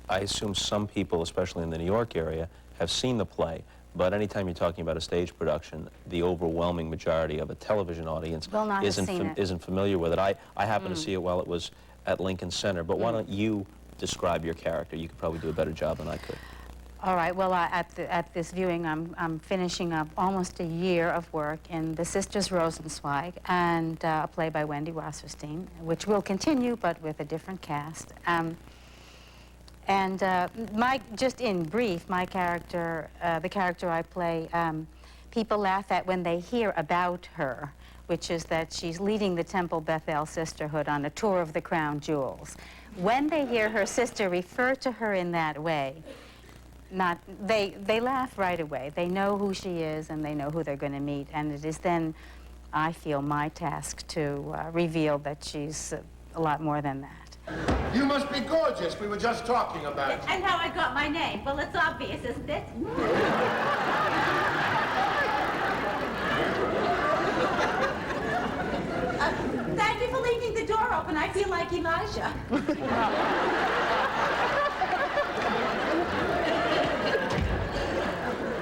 I assume some people, especially in the New York area, have seen the play, but anytime you're talking about a stage production, the overwhelming majority of a television audience isn't familiar with it. I happened to see it while it was at Lincoln Center, but why don't you describe your character? You could probably do a better job than I could. All right, well, at this viewing, I'm finishing up almost a year of work in The Sisters Rosenzweig, and a play by Wendy Wasserstein, which will continue, but with a different cast. Just in brief, my character, the character I play, people laugh at when they hear about her, which is that she's leading the Temple Bethel Sisterhood on a tour of the Crown Jewels. When they hear her sister refer to her in that way, they laugh right away. They know who she is and they know who they're going to meet, and it is then, I feel, my task to reveal that she's a lot more than that. You must be gorgeous. We were just talking about it. And how I got my name. Well, it's obvious, isn't it? Thank you for leaving the door open. I feel like Elijah.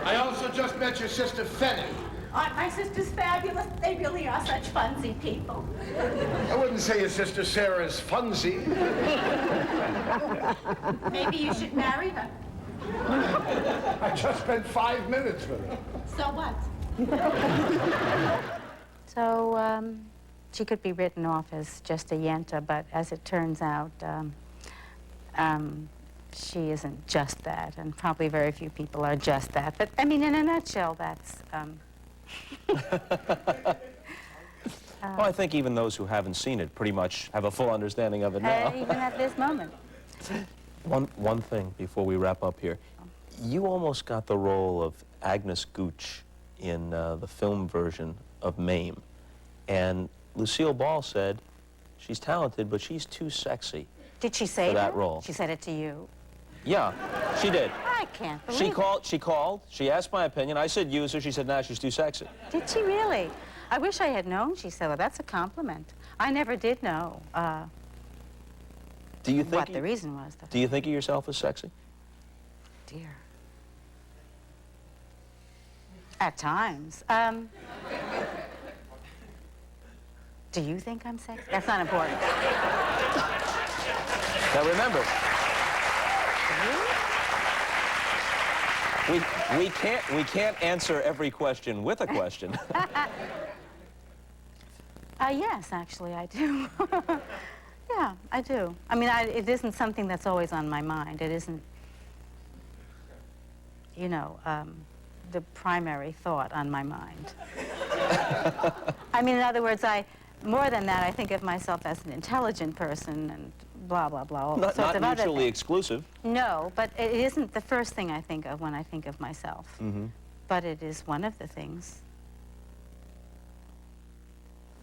I also just met your sister, Fanny. Aren't my sisters fabulous? They really are such funsy people. I wouldn't say your sister Sarah's funsy. Maybe you should marry her. I just spent 5 minutes with her. So what? So, she could be written off as just a Yenta, but as it turns out, she isn't just that, and probably very few people are just that. But, I mean, in a nutshell, that's... Well, I think even those who haven't seen it pretty much have a full understanding of it now. Even at this moment. One thing before we wrap up here. You almost got the role of Agnes Gooch in the film version of Mame. And Lucille Ball said she's talented, but she's too sexy. Did she say that role. She said it to you? Yeah, she did. I can't believe it. She called, she asked my opinion. I said use her. She said, nah, she's too sexy. Did she really? I wish I had known, she said. Well, that's a compliment. I never did know Do you think what the reason was, though. Do you think of yourself as sexy? Dear. At times. Do you think I'm sexy? That's not important. Now remember, we can't answer every question with a question. Yes, actually, I do. Yeah, I do. I mean, it isn't something that's always on my mind. It isn't, you know, the primary thought on my mind. I mean, in other words, more than that, I think of myself as an intelligent person and blah, blah, blah. All sorts of not other mutually things. exclusive. No, but it isn't the first thing I think of when I think of myself. Mm-hmm. But it is one of the things.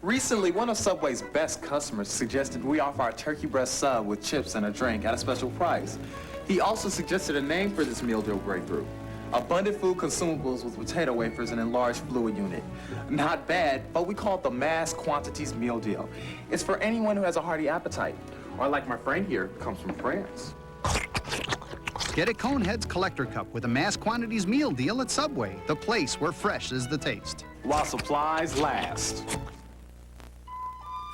Recently, one of Subway's best customers suggested we offer our turkey breast sub with chips and a drink at a special price. He also suggested a name for this meal deal breakthrough: Abundant Food Consumables with potato wafers and enlarged fluid unit. Not bad, but we call it the Mass Quantities Meal Deal. It's for anyone who has a hearty appetite, or like my friend here, comes from France. Get a Coneheads Collector Cup with a Mass Quantities Meal Deal at Subway, the place where fresh is the taste. While supplies last.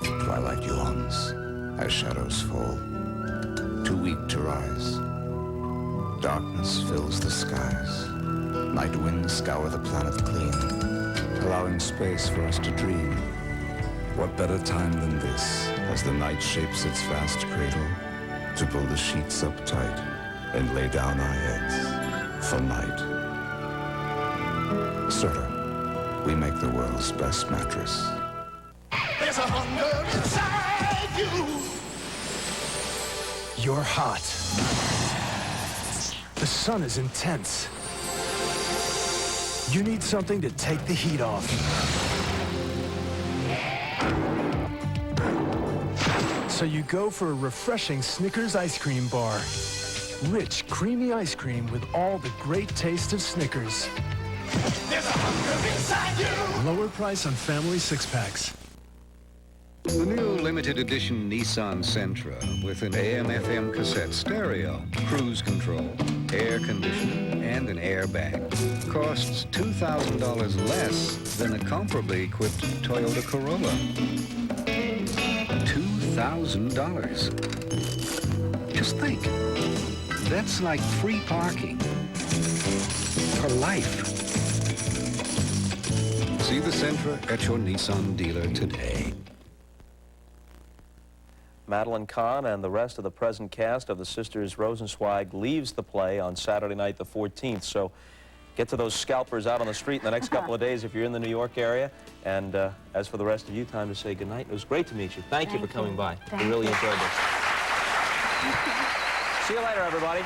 Twilight yawns as shadows fall, too weak to rise. Darkness fills the skies. Night winds scour the planet clean, allowing space for us to dream. What better time than this, as the night shapes its vast cradle, to pull the sheets up tight and lay down our heads for night. Serta, we make the world's best mattress. There's a hunger inside you. You're hot. The sun is intense. You need something to take the heat off. So you go for a refreshing Snickers ice cream bar. Rich, creamy ice cream with all the great taste of Snickers. There's a hunger inside you. Lower price on family six-packs. The new limited edition Nissan Sentra with an AM/FM cassette stereo, cruise control, air conditioning, and an airbag costs $2,000 less than a comparably equipped Toyota Corolla. $2,000. Just think, that's like free parking for life. See the Sentra at your Nissan dealer today. Madeline Kahn and the rest of the present cast of the Sisters Rosenzweig leaves the play on Saturday night, the 14th. So get to those scalpers out on the street in the next couple of days if you're in the New York area. And as for the rest of you, time to say goodnight. It was great to meet you. Thank you for coming by. We really enjoyed this. See you later, everybody.